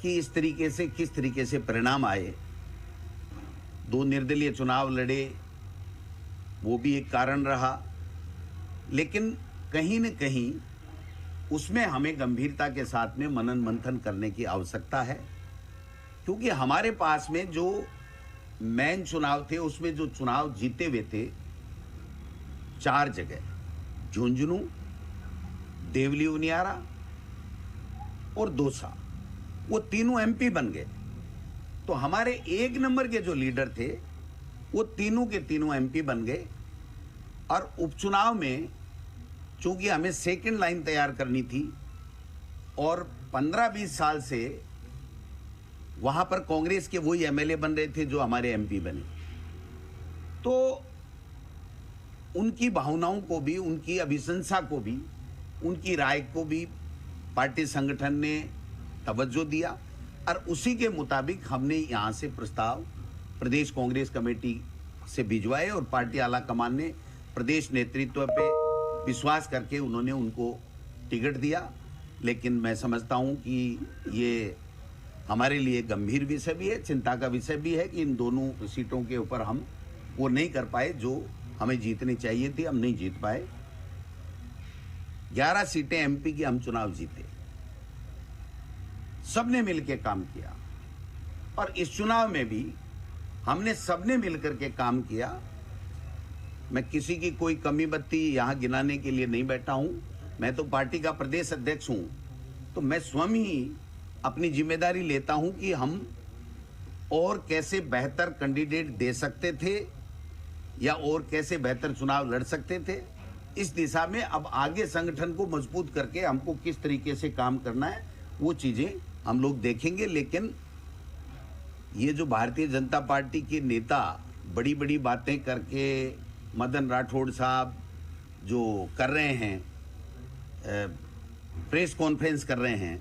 कि इस तरीके से किस तरीके से परिणाम आए। दो निर्दलीय चुनाव लड़े, वो भी एक कारण रहा, लेकिन कहीं न कहीं उसमें हमें गंभीरता के साथ में मनन मंथन करने की आवश्यकता है, क्योंकि हमारे पास में जो मेन चुनाव थे उसमें जो चुनाव जीते हुए थे 4 जगह, झुंझुनू, देवली उनियारा और दौसा, वो तीनों एमपी बन गए। तो हमारे 1 नंबर के जो लीडर थे वो तीनों के तीनों एमपी बन गए। और उपचुनाव में चूंकि हमें सेकंड लाइन तैयार करनी थी और 15-20 साल से वहां पर कांग्रेस के वही एमएलए बन रहे थे जो हमारे एमपी बने, तो उनकी भावनाओं को भी, उनकी अभिशंसा को भी, उनकी राय को भी पार्टी संगठन ने तवज्जो दिया और उसी के मुताबिक हमने यहाँ से प्रस्ताव प्रदेश कांग्रेस कमेटी से भिजवाए और पार्टी आला कमान ने प्रदेश नेतृत्व पे विश्वास करके उन्होंने उनको टिकट दिया। लेकिन मैं समझता हूँ कि ये हमारे लिए गंभीर विषय भी है, चिंता का विषय भी है कि इन दोनों सीटों के ऊपर हम वो नहीं कर पाए जो हमें जीतनी चाहिए थी, हम नहीं जीत पाए। 11 सीटें एमपी की हम चुनाव जीते, सबने मिलकर काम किया और इस चुनाव में भी हमने सबने मिलकर के काम किया। मैं किसी की कोई कमी बत्ती यहां गिनाने के लिए नहीं बैठा हूं, मैं तो पार्टी का प्रदेश अध्यक्ष हूं, तो मैं स्वयं ही अपनी जिम्मेदारी लेता हूं कि हम और कैसे बेहतर कैंडिडेट दे सकते थे या और कैसे बेहतर चुनाव लड़ सकते थे। इस दिशा में अब आगे संगठन को मजबूत करके हमको किस तरीके से काम करना है वो चीजें हम लोग देखेंगे। लेकिन ये जो भारतीय जनता पार्टी के नेता बड़ी बड़ी बातें करके मदन राठौड़ साहब जो कर रहे हैं, प्रेस कॉन्फ्रेंस कर रहे हैं,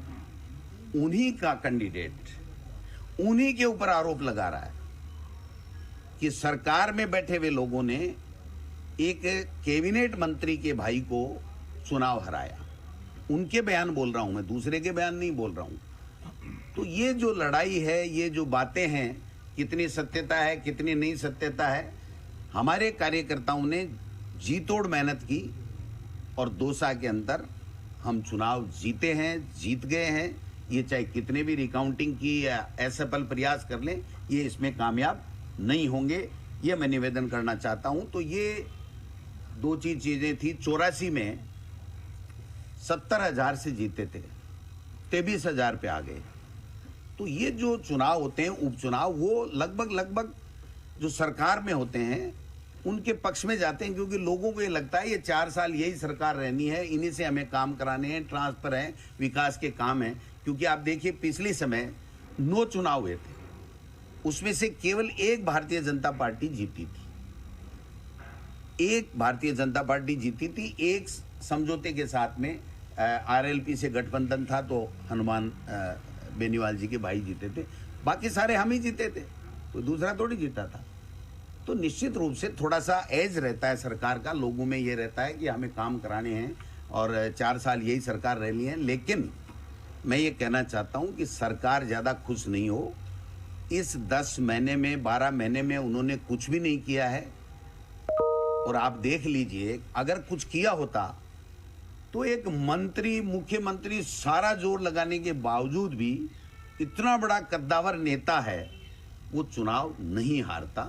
उन्हीं का कैंडिडेट उन्हीं के ऊपर आरोप लगा रहा है कि सरकार में बैठे हुए लोगों ने एक कैबिनेट मंत्री के भाई को चुनाव हराया। उनके बयान बोल रहा हूं मैं, दूसरे के बयान नहीं बोल रहा हूं। तो ये जो लड़ाई है, ये जो बातें हैं, कितनी सत्यता है कितनी नहीं सत्यता है, हमारे कार्यकर्ताओं ने जी तोड़ मेहनत की और दौसा के अंदर हम चुनाव जीते हैं, जीत गए हैं। ये चाहे कितने भी रिकाउंटिंग की या असफल प्रयास कर लें, ये इसमें कामयाब नहीं होंगे, ये मैं निवेदन करना चाहता हूं। तो ये दो चीजें थी। 84 में 70,000 से जीते थे, 23,000 पे आ गए। तो ये जो चुनाव होते हैं उपचुनाव, वो लगभग जो सरकार में होते हैं उनके पक्ष में जाते हैं, क्योंकि लोगों को ये लगता है ये 4 साल यही सरकार रहनी है, इन्हीं से हमें काम कराने हैं, ट्रांसफर है, विकास के काम हैं। क्योंकि आप देखिए पिछले समय 9 चुनाव हुए थे, उसमें से केवल एक भारतीय जनता पार्टी जीती थी, एक भारतीय जनता पार्टी जीती थी। एक समझौते के साथ में आरएलपी से गठबंधन था, तो हनुमान बेनीवाल जी के भाई जीते थे, बाकी सारे हम ही जीते थे, तो दूसरा थोड़ी जीता था। तो निश्चित रूप से थोड़ा सा एज रहता है सरकार का, लोगों में ये रहता है कि हमें काम कराने हैं और 4 साल यही सरकार रहनी है। लेकिन मैं ये कहना चाहता हूं कि सरकार ज़्यादा खुश नहीं हो। इस 10 महीने में 12 महीने में उन्होंने कुछ भी नहीं किया है। और आप देख लीजिए, अगर कुछ किया होता तो एक मंत्री, मुख्यमंत्री सारा जोर लगाने के बावजूद भी, इतना बड़ा कद्दावर नेता है, वो चुनाव नहीं हारता।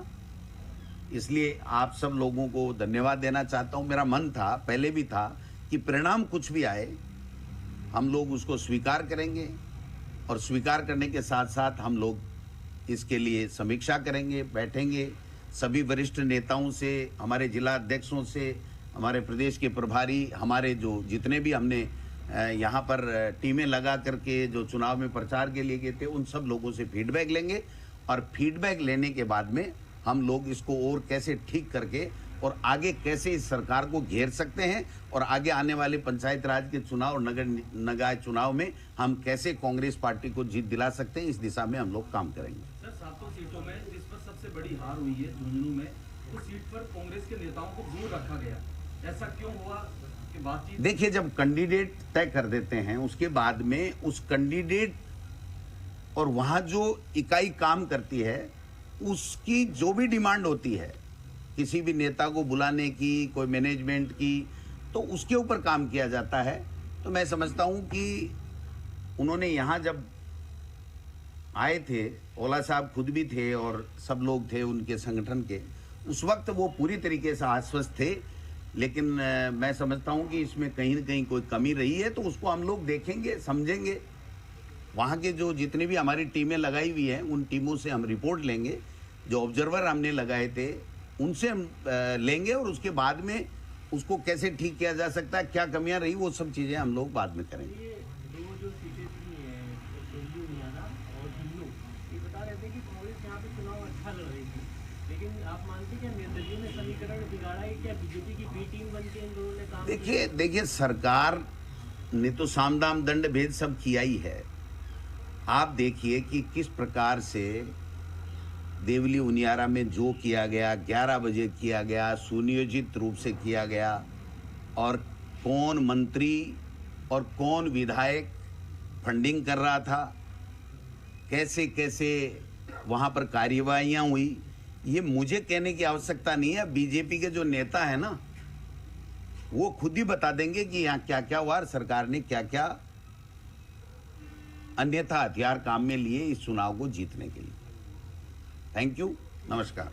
इसलिए आप सब लोगों को धन्यवाद देना चाहता हूं। मेरा मन था, पहले भी था, कि परिणाम कुछ भी आए हम लोग उसको स्वीकार करेंगे और स्वीकार करने के साथ साथ हम लोग इसके लिए समीक्षा करेंगे, बैठेंगे सभी वरिष्ठ नेताओं से, हमारे जिला अध्यक्षों से, हमारे प्रदेश के प्रभारी, हमारे जो जितने भी हमने यहाँ पर टीमें लगा करके जो चुनाव में प्रचार के लिए गए थे, उन सब लोगों से फीडबैक लेंगे और फीडबैक लेने के बाद में हम लोग इसको और कैसे ठीक करके और आगे कैसे इस सरकार को घेर सकते हैं और आगे आने वाले पंचायत राज के चुनाव और नगर निकाय चुनाव में हम कैसे कांग्रेस पार्टी को जीत दिला सकते हैं, इस दिशा में हम लोग काम करेंगे। सर, 7 सीटों में जिस पर सबसे बड़ी हार हुई है झुंझुनू में, उस सीट पर कांग्रेस के नेताओं को दूर रखा गया, ऐसा क्यों हुआ? कि बातचीत देखिए, जब कैंडिडेट तय कर देते हैं उसके बाद में उस कैंडिडेट और वहां जो इकाई काम करती है उसकी जो भी डिमांड होती है किसी भी नेता को बुलाने की, कोई मैनेजमेंट की, तो उसके ऊपर काम किया जाता है। तो मैं समझता हूं कि उन्होंने यहां जब आए थे, ओला साहब खुद भी थे और सब लोग थे उनके संगठन के, उस वक्त वो पूरी तरीके से आश्वस्त थे। लेकिन मैं समझता हूं कि इसमें कहीं न कहीं कोई कमी रही है, तो उसको हम लोग देखेंगे, समझेंगे। वहाँ के जो जितनी भी हमारी टीमें लगाई हुई हैं उन टीमों से हम रिपोर्ट लेंगे, जो ऑब्जर्वर हमने लगाए थे उनसे हम लेंगे, और उसके बाद में उसको कैसे ठीक किया जा सकता है, क्या कमियां रही, वो सब चीज़ें हम लोग बाद में करेंगे। ये दो जो सीटें थी दिल्ली हरियाणा और दिल्ली, ये बता रहे थे कि कांग्रेस यहाँ पे चुनाव अच्छा लड़ रही थी, लेकिन आप मानते क्या निर्दलीय ने समीकरण बिगाड़ा है? क्या बीजेपी की बी टीम बन के इन दोनों ने काम देखिए सरकार ने तो साम दाम दंड भेद सब किया ही है। आप देखिए कि किस प्रकार से देवली उनियारा में जो किया गया 11 बजे किया गया, सुनियोजित रूप से किया गया, और कौन मंत्री और कौन विधायक फंडिंग कर रहा था, कैसे कैसे वहाँ पर कार्यवाहियाँ हुई, ये मुझे कहने की आवश्यकता नहीं है। बीजेपी के जो नेता है ना, वो खुद ही बता देंगे कि यहाँ क्या क्या हुआ, सरकार ने क्या क्या अन्यथा हथियार काम में लिए इस चुनाव को जीतने के लिए। थैंक यू, नमस्कार।